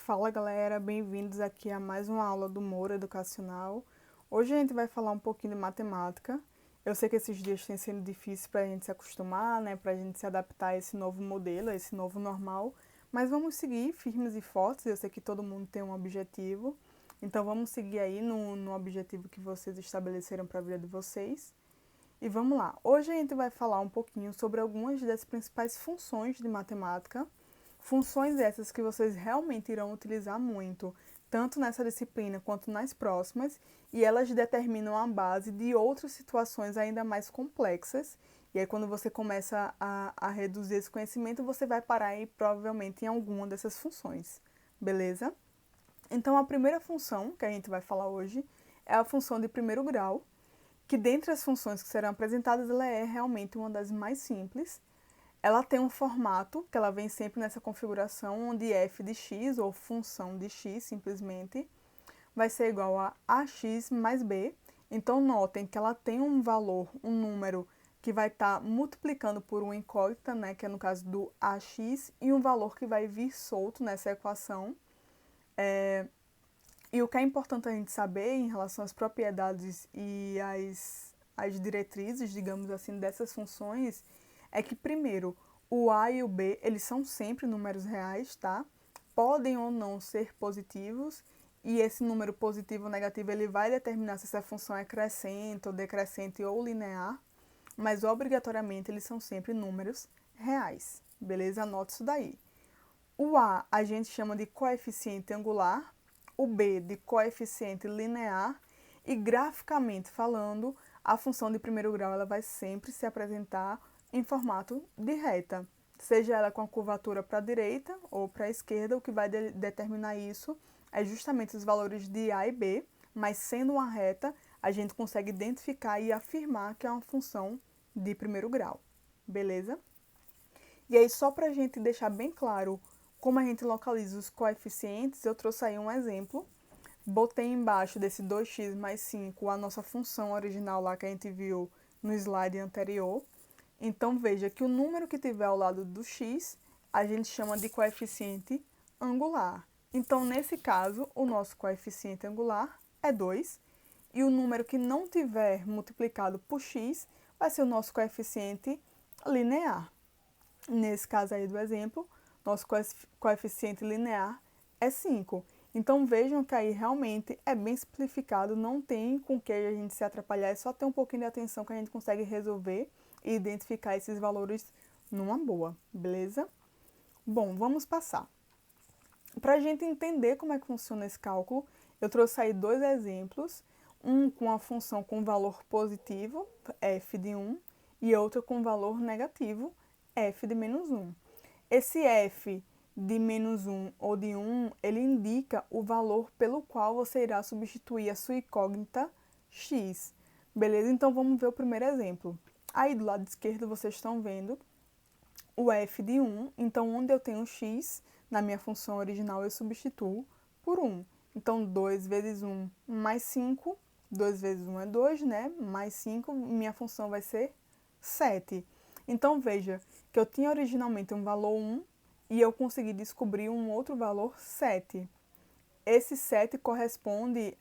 Fala galera, bem-vindos aqui a mais uma aula do Moura Educacional. Hoje a gente vai falar um pouquinho de matemática. Eu sei que esses dias têm sido difíceis para a gente se acostumar, né, para a gente se adaptar a esse novo modelo, a esse novo normal, mas vamos seguir firmes e fortes. Eu sei que todo mundo tem um objetivo, então vamos seguir aí no objetivo que vocês estabeleceram para a vida de vocês. E vamos lá, hoje a gente vai falar um pouquinho sobre algumas das principais funções de matemática. Funções essas que vocês realmente irão utilizar muito, tanto nessa disciplina quanto nas próximas, e elas determinam a base de outras situações ainda mais complexas. E aí, quando você começa a reduzir esse conhecimento, você vai parar aí provavelmente em alguma dessas funções, beleza? Então, a primeira função que a gente vai falar hoje é a função de primeiro grau, que dentre as funções que serão apresentadas, ela é realmente uma das mais simples. Ela tem um formato, que ela vem sempre nessa configuração, onde f de x, ou função de x, simplesmente, vai ser igual a ax mais b. Então, notem que ela tem um valor, um número, que vai estar multiplicando por uma incógnita, né, que é no caso do ax, e um valor que vai vir solto nessa equação. E o que é importante a gente saber em relação às propriedades e às diretrizes, digamos assim, dessas funções, é que, primeiro, o a e o b, eles são sempre números reais, tá? Podem ou não ser positivos, e esse número positivo ou negativo, ele vai determinar se essa função é crescente ou decrescente ou linear, mas obrigatoriamente eles são sempre números reais, beleza? Anote isso daí. O a gente chama de coeficiente angular, o b de coeficiente linear, e graficamente falando, a função de primeiro grau ela vai sempre se apresentar em formato de reta, seja ela com a curvatura para a direita ou para a esquerda. O que vai determinar isso é justamente os valores de a e b, mas sendo uma reta, a gente consegue identificar e afirmar que é uma função de primeiro grau, beleza? E aí, só para a gente deixar bem claro como a gente localiza os coeficientes, eu trouxe aí um exemplo. Botei embaixo desse 2x mais 5 a nossa função original lá que a gente viu no slide anterior. Então, veja que o número que tiver ao lado do x, a gente chama de coeficiente angular. Então, nesse caso, o nosso coeficiente angular é 2, e o número que não tiver multiplicado por x vai ser o nosso coeficiente linear. Nesse caso aí do exemplo, nosso coeficiente linear é 5. Então, vejam que aí realmente é bem simplificado, não tem com que a gente se atrapalhar, é só ter um pouquinho de atenção que a gente consegue resolver e identificar esses valores numa boa, beleza? Bom, vamos passar. Para a gente entender como é que funciona esse cálculo, eu trouxe aí dois exemplos, um com a função com valor positivo, f de 1, e outro com valor negativo, f de menos 1. Esse f de menos 1 ou de 1, ele indica o valor pelo qual você irá substituir a sua incógnita x. Beleza? Então, vamos ver o primeiro exemplo. Aí, do lado esquerdo, vocês estão vendo o f de 1. Então, onde eu tenho x, na minha função original, eu substituo por 1. Então, 2 vezes 1 mais 5. 2 vezes 1 é 2, né? Mais 5, minha função vai ser 7. Então, veja que eu tinha originalmente um valor 1 e eu consegui descobrir um outro valor 7. Esse 7 corresponde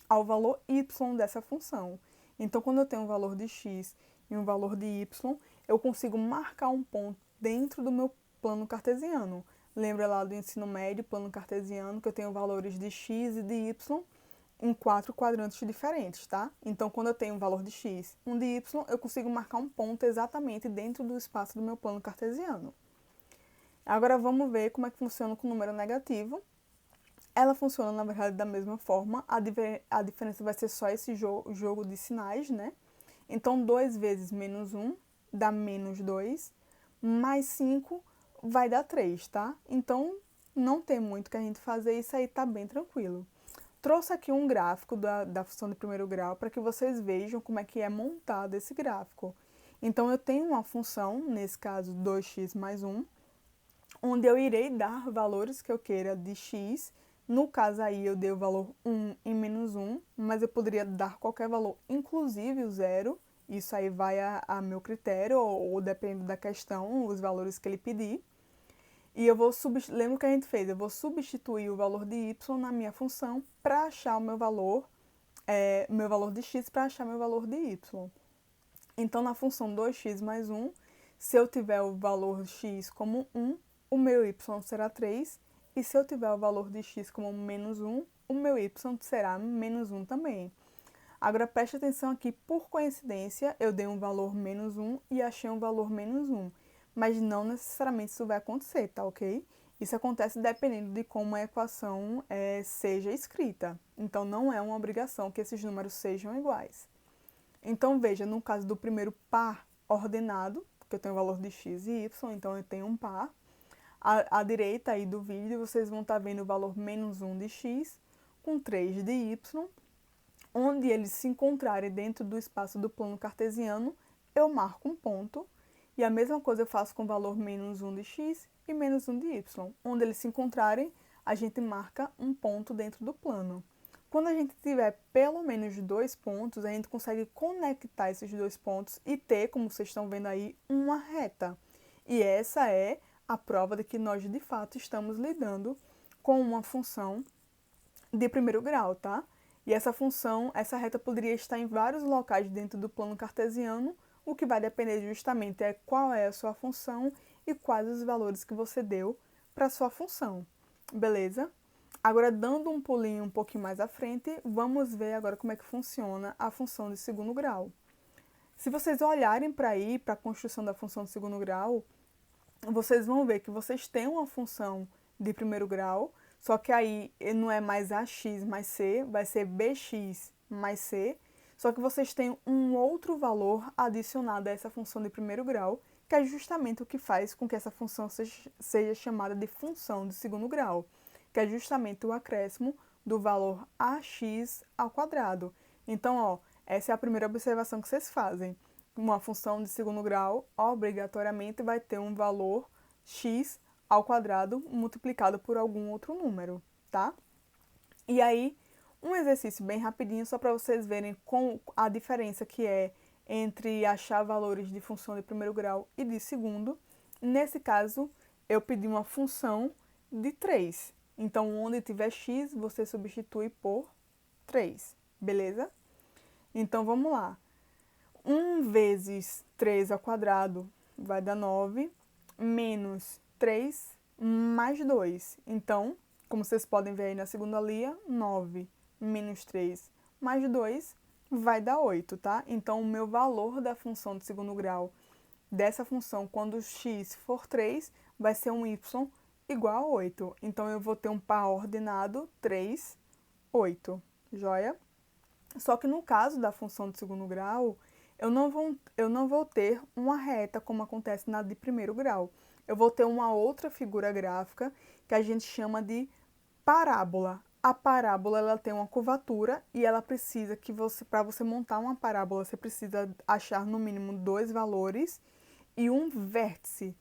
ao valor y dessa função. Então, quando eu tenho um valor de x e um valor de y, eu consigo marcar um ponto dentro do meu plano cartesiano. Lembra lá do ensino médio, plano cartesiano, que eu tenho valores de x e de y em 4 quadrantes diferentes, tá? Então, quando eu tenho um valor de x e um de y, eu consigo marcar um ponto exatamente dentro do espaço do meu plano cartesiano. Agora, vamos ver como é que funciona com o número negativo. Ela funciona, na verdade, da mesma forma. A diferença vai ser só esse jogo de sinais, né? Então, 2 vezes menos 1 dá menos 2, mais 5 vai dar 3, tá? Então, não tem muito que a gente fazer, isso aí tá bem tranquilo. Trouxe aqui um gráfico da função de primeiro grau para que vocês vejam como é que é montado esse gráfico. Então, eu tenho uma função, nesse caso 2x mais 1, onde eu irei dar valores que eu queira de x. No caso aí, eu dei o valor 1 e menos 1, mas eu poderia dar qualquer valor, inclusive o zero. Isso aí vai a meu critério, ou depende da questão, os valores que ele pedir. E eu vou lembra o que a gente fez? Eu vou substituir o valor de y na minha função para achar o meu valor de x para achar meu valor de y. Então, na função 2x mais 1, se eu tiver o valor x como 1, o meu y será 3. E se eu tiver o valor de x como menos 1, o meu y será menos 1 também. Agora, preste atenção aqui, por coincidência, eu dei um valor menos 1 e achei um valor menos 1. Mas não necessariamente isso vai acontecer, tá ok? Isso acontece dependendo de como a equação seja escrita. Então, não é uma obrigação que esses números sejam iguais. Então, veja, no caso do primeiro par ordenado, que eu tenho o valor de x e y, então eu tenho um par. À direita aí do vídeo, vocês vão estar vendo o valor menos 1 de x com 3 de y. Onde eles se encontrarem dentro do espaço do plano cartesiano, eu marco um ponto. E a mesma coisa eu faço com o valor menos 1 de x e menos 1 de y. Onde eles se encontrarem, a gente marca um ponto dentro do plano. Quando a gente tiver pelo menos 2 pontos, a gente consegue conectar esses 2 pontos e ter, como vocês estão vendo aí, uma reta. E essa é a prova de que nós, de fato, estamos lidando com uma função de primeiro grau, tá? E essa função, essa reta poderia estar em vários locais dentro do plano cartesiano, o que vai depender justamente é qual é a sua função e quais os valores que você deu para a sua função, beleza? Agora, dando um pulinho um pouquinho mais à frente, vamos ver agora como é que funciona a função de segundo grau. Se vocês olharem para aí, para a construção da função de segundo grau, vocês vão ver que vocês têm uma função de primeiro grau, só que aí não é mais ax mais c, vai ser bx mais c, só que vocês têm um outro valor adicionado a essa função de primeiro grau, que é justamente o que faz com que essa função seja chamada de função de segundo grau, que é justamente o acréscimo do valor ax ao quadrado. Então, ó, essa é a primeira observação que vocês fazem. Uma função de segundo grau, obrigatoriamente, vai ter um valor x ao quadrado multiplicado por algum outro número, tá? E aí, um exercício bem rapidinho, só para vocês verem com a diferença que é entre achar valores de função de primeiro grau e de segundo. Nesse caso, eu pedi uma função de 3. Então, onde tiver x, você substitui por 3, beleza? Então, vamos lá. 1 vezes 3 ao quadrado vai dar 9, menos 3 mais 2. Então, como vocês podem ver aí na segunda linha, 9 menos 3 mais 2 vai dar 8, tá? Então, o meu valor da função de segundo grau dessa função, quando x for 3, vai ser um y igual a 8. Então, eu vou ter um par ordenado 3, 8, joia? Só que no caso da função de segundo grau, eu não vou ter uma reta como acontece na de primeiro grau. Eu vou ter uma outra figura gráfica que a gente chama de parábola. A parábola ela tem uma curvatura e ela precisa que para você montar uma parábola, você precisa achar no mínimo 2 valores e um vértice,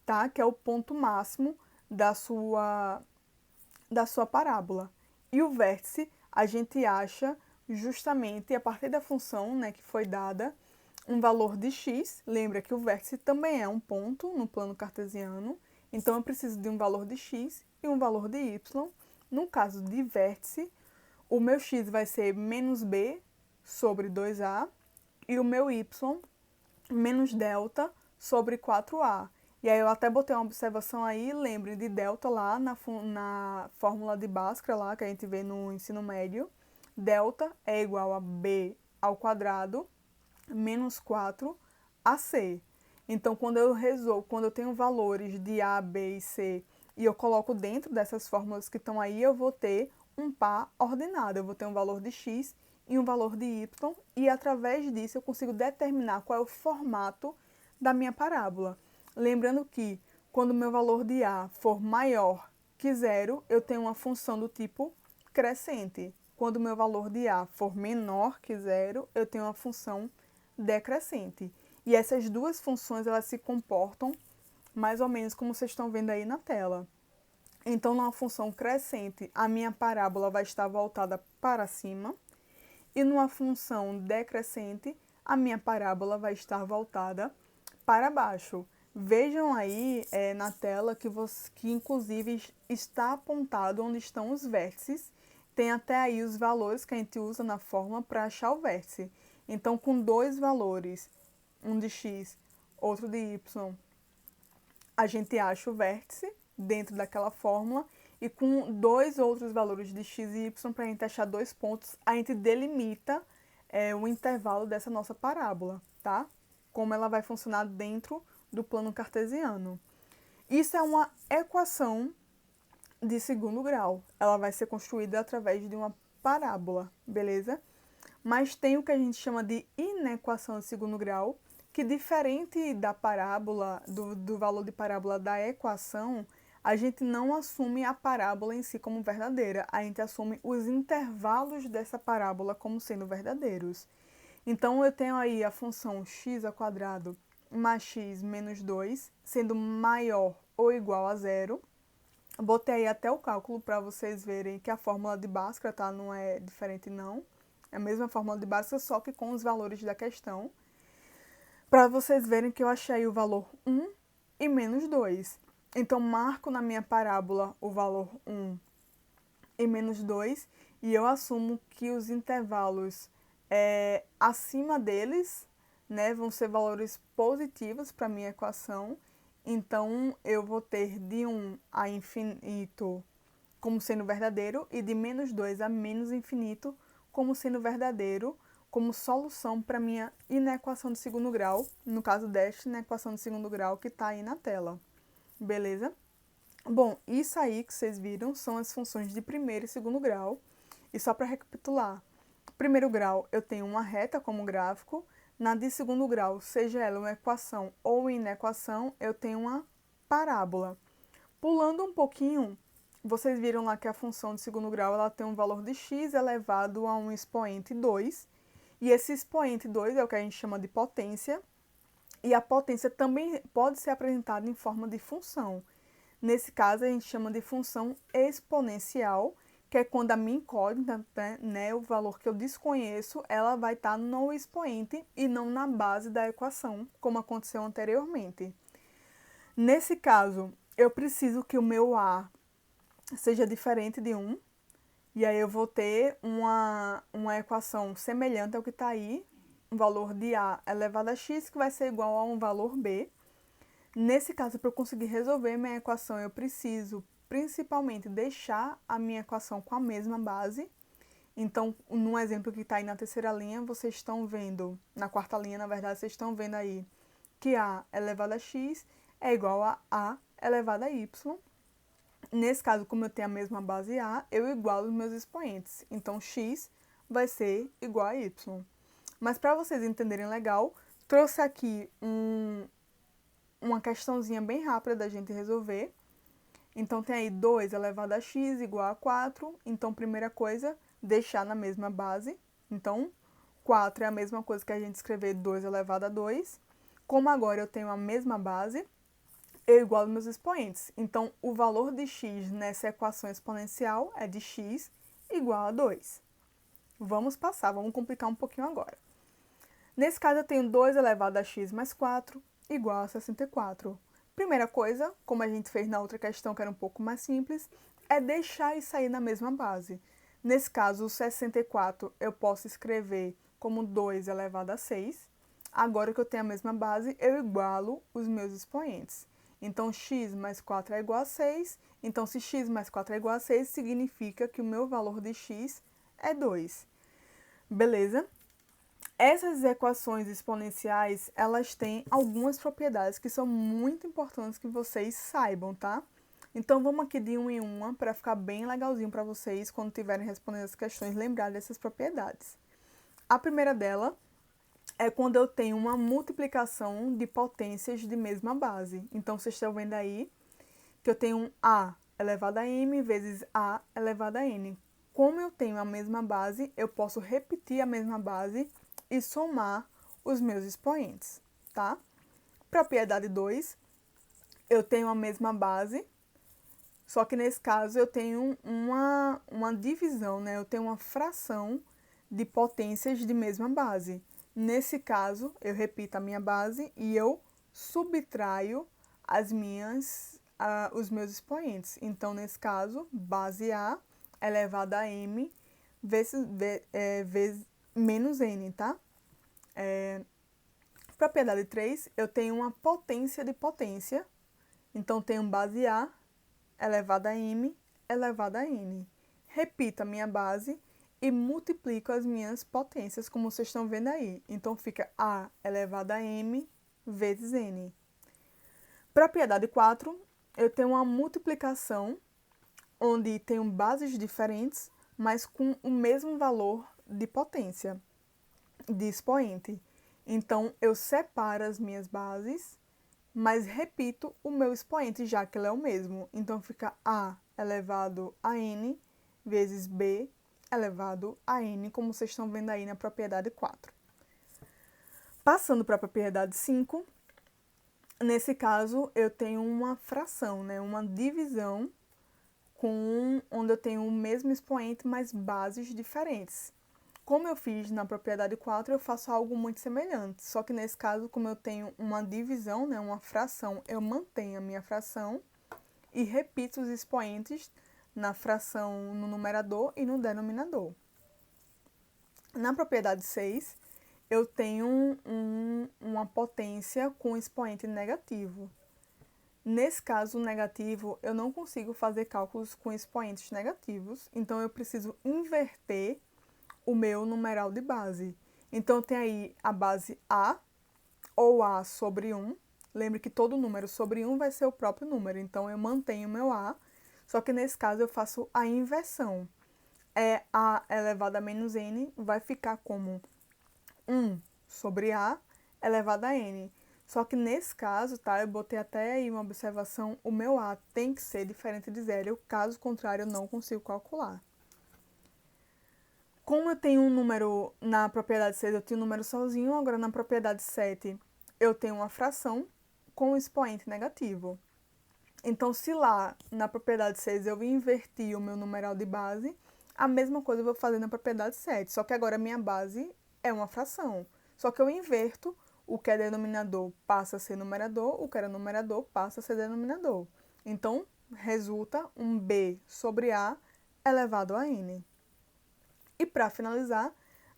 tá? Que é o ponto máximo da sua parábola. E o vértice a gente acha justamente a partir da função, né, que foi dada, um valor de x. Lembra que o vértice também é um ponto no plano cartesiano, então eu preciso de um valor de x e um valor de y. No caso de vértice, o meu x vai ser menos b sobre 2a e o meu y menos delta sobre 4a. E aí eu até botei uma observação aí, lembre de delta lá na fórmula de Bhaskara lá, que a gente vê no ensino médio. Delta é igual a b ao quadrado menos 4ac. Então, quando eu tenho valores de a, b e c e eu coloco dentro dessas fórmulas que estão aí, eu vou ter um par ordenado. Eu vou ter um valor de x e um valor de y, e através disso eu consigo determinar qual é o formato da minha parábola. Lembrando que quando o meu valor de a for maior que zero, eu tenho uma função do tipo crescente. Quando o meu valor de a for menor que zero, eu tenho uma função decrescente. E essas duas funções elas se comportam mais ou menos como vocês estão vendo aí na tela. Então, numa função crescente, a minha parábola vai estar voltada para cima, e numa função decrescente, a minha parábola vai estar voltada para baixo. Vejam aí na tela que inclusive está apontado onde estão os vértices. Tem até aí os valores que a gente usa na fórmula para achar o vértice. Então, com dois valores, um de x, outro de y, a gente acha o vértice dentro daquela fórmula. E com dois outros valores de x e y, para a gente achar dois pontos, a gente delimita o intervalo dessa nossa parábola, tá? Como ela vai funcionar dentro do plano cartesiano. Isso é uma equação de segundo grau. Ela vai ser construída através de uma parábola, beleza? Mas tem o que a gente chama de inequação de segundo grau, que diferente da parábola, do valor de parábola da equação, a gente não assume a parábola em si como verdadeira, a gente assume os intervalos dessa parábola como sendo verdadeiros. Então, eu tenho aí a função x² mais x menos 2, sendo maior ou igual a zero. Botei aí até o cálculo para vocês verem que a fórmula de Bhaskara, tá? Não é diferente, não. É a mesma fórmula de Bhaskara, só que com os valores da questão. Para vocês verem que eu achei o valor 1 e menos 2. Então, marco na minha parábola o valor 1 e menos 2 e eu assumo que os intervalos acima deles, né, vão ser valores positivos para a minha equação. Então, eu vou ter de 1 a infinito como sendo verdadeiro e de menos 2 a menos infinito como sendo verdadeiro, como solução para a minha inequação de segundo grau, no caso desta inequação de segundo grau que está aí na tela. Beleza? Bom, isso aí que vocês viram são as funções de primeiro e segundo grau. E só para recapitular, primeiro grau eu tenho uma reta como gráfico, na de segundo grau, seja ela uma equação ou inequação, eu tenho uma parábola. Pulando um pouquinho, vocês viram lá que a função de segundo grau ela tem um valor de x elevado a um expoente 2, e esse expoente 2 é o que a gente chama de potência, e a potência também pode ser apresentada em forma de função. Nesse caso, a gente chama de função exponencial, que é quando a minha incógnita, né, o valor que eu desconheço, ela vai estar no expoente e não na base da equação, como aconteceu anteriormente. Nesse caso, eu preciso que o meu A seja diferente de 1, e aí eu vou ter uma equação semelhante ao que está aí, um valor de A elevado a x, que vai ser igual a um valor B. Nesse caso, para eu conseguir resolver minha equação, eu preciso principalmente deixar a minha equação com a mesma base. Então, no exemplo que está aí na terceira linha, vocês estão vendo, na quarta linha, na verdade, vocês estão vendo aí que A elevado a x é igual a elevado a y. Nesse caso, como eu tenho a mesma base A, eu igualo os meus expoentes. Então, x vai ser igual a y. Mas para vocês entenderem legal, trouxe aqui uma questãozinha bem rápida da gente resolver. Então, tem aí 2 elevado a x igual a 4. Então, primeira coisa, deixar na mesma base. Então, 4 é a mesma coisa que a gente escrever 2 elevado a 2. Como agora eu tenho a mesma base, eu igualo meus expoentes. Então, o valor de x nessa equação exponencial é de x igual a 2. Vamos passar, vamos complicar um pouquinho agora. Nesse caso, eu tenho 2 elevado a x mais 4 igual a 64. Primeira coisa, como a gente fez na outra questão, que era um pouco mais simples, é deixar isso aí na mesma base. Nesse caso, o 64 eu posso escrever como 2 elevado a 6. Agora que eu tenho a mesma base, eu igualo os meus expoentes. Então, x mais 4 é igual a 6. Então, se x mais 4 é igual a 6, significa que o meu valor de x é 2. Beleza? Essas equações exponenciais, elas têm algumas propriedades que são muito importantes que vocês saibam, tá? Então, vamos aqui de uma em uma para ficar bem legalzinho para vocês, quando estiverem respondendo as questões, lembrar dessas propriedades. A primeira dela é quando eu tenho uma multiplicação de potências de mesma base. Então, vocês estão vendo aí que eu tenho um A elevado a m vezes A elevado a n. Como eu tenho a mesma base, eu posso repetir a mesma base e somar os meus expoentes, tá? Propriedade 2, eu tenho a mesma base, só que nesse caso eu tenho uma divisão, né? Eu tenho uma fração de potências de mesma base. Nesse caso, eu repito a minha base e eu subtraio os meus expoentes. Então, nesse caso, base A elevado a m vezes menos n, tá? Propriedade 3, eu tenho uma potência de potência. Então, tenho base A elevado a m elevado a n. Repito a minha base e multiplico as minhas potências, como vocês estão vendo aí. Então, fica A elevado a m vezes n. Propriedade 4, eu tenho uma multiplicação onde tenho bases diferentes, mas com o mesmo valor de potência, de expoente. Então, eu separo as minhas bases, mas repito o meu expoente, já que ele é o mesmo. Então, fica A elevado a n vezes B elevado a n, como vocês estão vendo aí na propriedade 4. Passando para a propriedade 5, nesse caso, eu tenho uma fração, né? Uma divisão onde eu tenho o mesmo expoente, mas bases diferentes. Como eu fiz na propriedade 4, eu faço algo muito semelhante. Só que nesse caso, como eu tenho uma divisão, né, uma fração, eu mantenho a minha fração e repito os expoentes na fração no numerador e no denominador. Na propriedade 6, eu tenho uma potência com expoente negativo. Nesse caso, o negativo, eu não consigo fazer cálculos com expoentes negativos, então eu preciso inverter o meu numeral de base. Então, tem aí a base A, ou A sobre 1. Lembre que todo número sobre 1 vai ser o próprio número, então eu mantenho o meu A, só que nesse caso eu faço a inversão. A elevado a menos n vai ficar como 1 sobre A elevado a n. Só que nesse caso, tá, eu botei até aí uma observação, o meu A tem que ser diferente de zero, caso contrário eu não consigo calcular. Como eu tenho um número na propriedade 6, eu tenho um número sozinho, agora na propriedade 7 eu tenho uma fração com expoente negativo. Então, se lá na propriedade 6 eu inverti o meu numeral de base, a mesma coisa eu vou fazer na propriedade 7, só que agora a minha base é uma fração. Só que eu inverto, o que é denominador passa a ser numerador, o que era numerador passa a ser denominador. Então, resulta um B sobre A elevado a N. E para finalizar,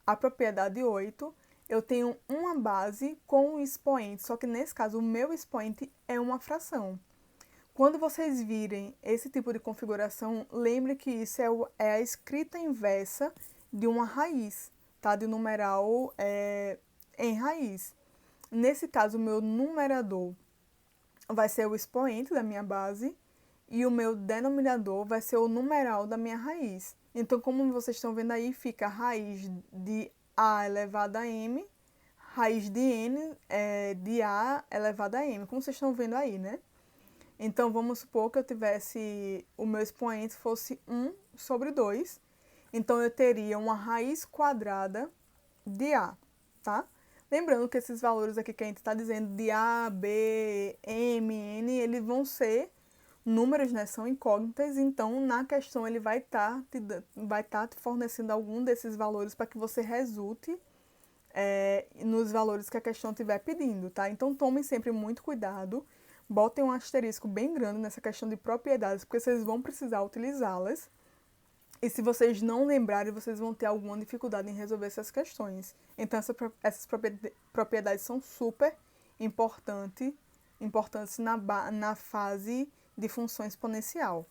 a propriedade 8, eu tenho uma base com um expoente, só que nesse caso o meu expoente é uma fração. Quando vocês virem esse tipo de configuração, lembre que isso é a escrita inversa de uma raiz, tá? De numeral em raiz. Nesse caso, o meu numerador vai ser o expoente da minha base e o meu denominador vai ser o numeral da minha raiz. Então, como vocês estão vendo aí, fica a raiz de A elevado a M, raiz de N de A elevado a M, como vocês estão vendo aí, né? Então, vamos supor que eu tivesse, o meu expoente fosse 1 sobre 2. Então, eu teria uma raiz quadrada de A, tá? Lembrando que esses valores aqui que a gente está dizendo de A, B, M, N, eles vão ser números, né? São incógnitas, então na questão ele vai estar te fornecendo algum desses valores para que você resulte nos valores que a questão estiver pedindo, tá? Então tomem sempre muito cuidado, botem um asterisco bem grande nessa questão de propriedades, porque vocês vão precisar utilizá-las. E se vocês não lembrarem, vocês vão ter alguma dificuldade em resolver essas questões. Então, essas propriedades são super importantes na fase de função exponencial,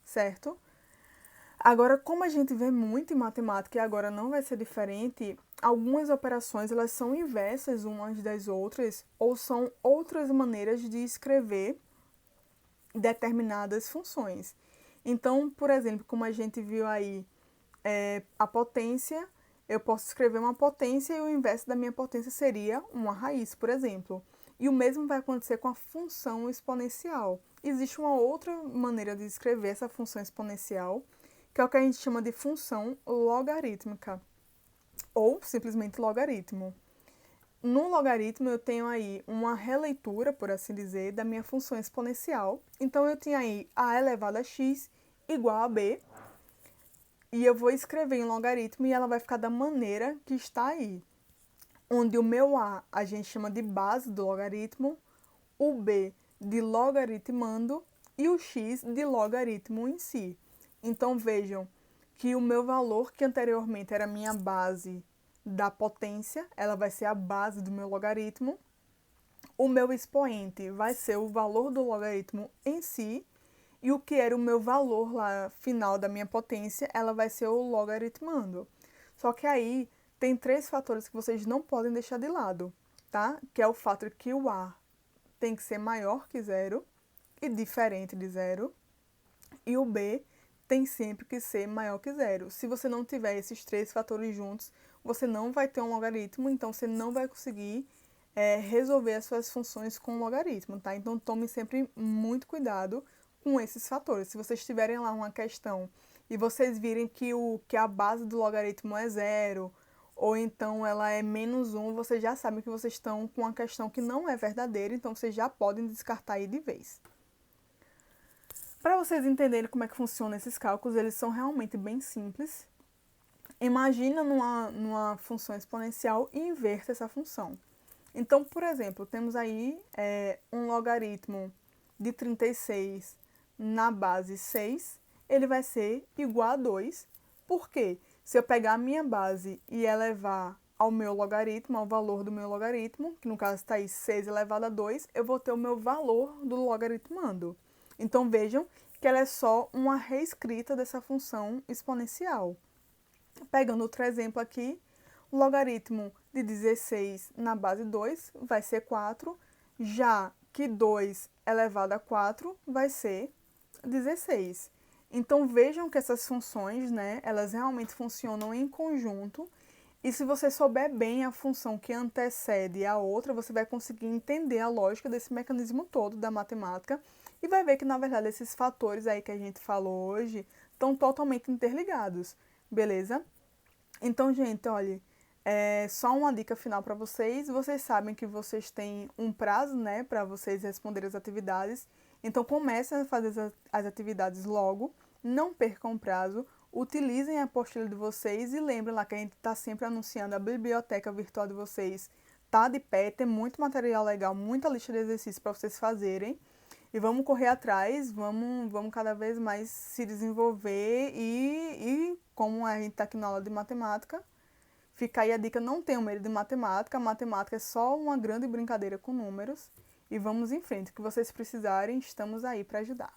certo? Agora, como a gente vê muito em matemática e agora não vai ser diferente, algumas operações elas são inversas umas das outras ou são outras maneiras de escrever determinadas funções. Então, por exemplo, como a gente viu aí, a potência, eu posso escrever uma potência e o inverso da minha potência seria uma raiz, por exemplo. E o mesmo vai acontecer com a função exponencial. Existe uma outra maneira de escrever essa função exponencial, que é o que a gente chama de função logarítmica, ou simplesmente logaritmo. No logaritmo, eu tenho aí uma releitura, por assim dizer, da minha função exponencial. Então, eu tenho aí a elevado a x igual a b, e eu vou escrever em logaritmo e ela vai ficar da maneira que está aí. Onde o meu a gente chama de base do logaritmo, o b de logaritmando e o x de logaritmo em si. Então, vejam que o meu valor, que anteriormente era a minha base da potência, ela vai ser a base do meu logaritmo. O meu expoente vai ser o valor do logaritmo em si, e o que era o meu valor lá final da minha potência, ela vai ser o logaritmando. Só que aí tem três fatores que vocês não podem deixar de lado, tá? Que é o fato de que o A tem que ser maior que zero e diferente de zero, e o B tem sempre que ser maior que zero. Se você não tiver esses três fatores juntos, você não vai ter um logaritmo, então você não vai conseguir resolver as suas funções com o logaritmo, tá? Então tome sempre muito cuidado com esses fatores. Se vocês tiverem lá uma questão e vocês virem que a base do logaritmo é zero, ou então ela é -1, vocês já sabem que vocês estão com uma questão que não é verdadeira, então vocês já podem descartar aí de vez. Para vocês entenderem como é que funcionam esses cálculos, eles são realmente bem simples. Imagina numa função exponencial e inverta essa função. Então, por exemplo, temos aí um logaritmo de 36 na base 6, ele vai ser igual a 2, porque se eu pegar a minha base e elevar ao meu logaritmo, ao valor do meu logaritmo, que no caso está aí 6 elevado a 2, eu vou ter o meu valor do logaritmando. Então, vejam que ela é só uma reescrita dessa função exponencial. Pegando outro exemplo aqui, o logaritmo de 16 na base 2 vai ser 4, já que 2 elevado a 4 vai ser 16. Então, vejam que essas funções, né, elas realmente funcionam em conjunto, e se você souber bem a função que antecede a outra, você vai conseguir entender a lógica desse mecanismo todo da matemática, e vai ver que, na verdade, esses fatores aí que a gente falou hoje estão totalmente interligados, beleza? Então, gente, olha, só uma dica final para vocês. Vocês sabem que vocês têm um prazo, né, para vocês responderem as atividades. Então, comecem a fazer as atividades logo, não percam o prazo, utilizem a apostila de vocês e lembrem lá que a gente está sempre anunciando a biblioteca virtual de vocês. Tá de pé, tem muito material legal, muita lista de exercícios para vocês fazerem. E vamos correr atrás, vamos cada vez mais se desenvolver e como a gente está aqui na aula de matemática, fica aí a dica, não tenham medo de matemática, a matemática é só uma grande brincadeira com números. E vamos em frente, o que vocês precisarem, estamos aí para ajudar.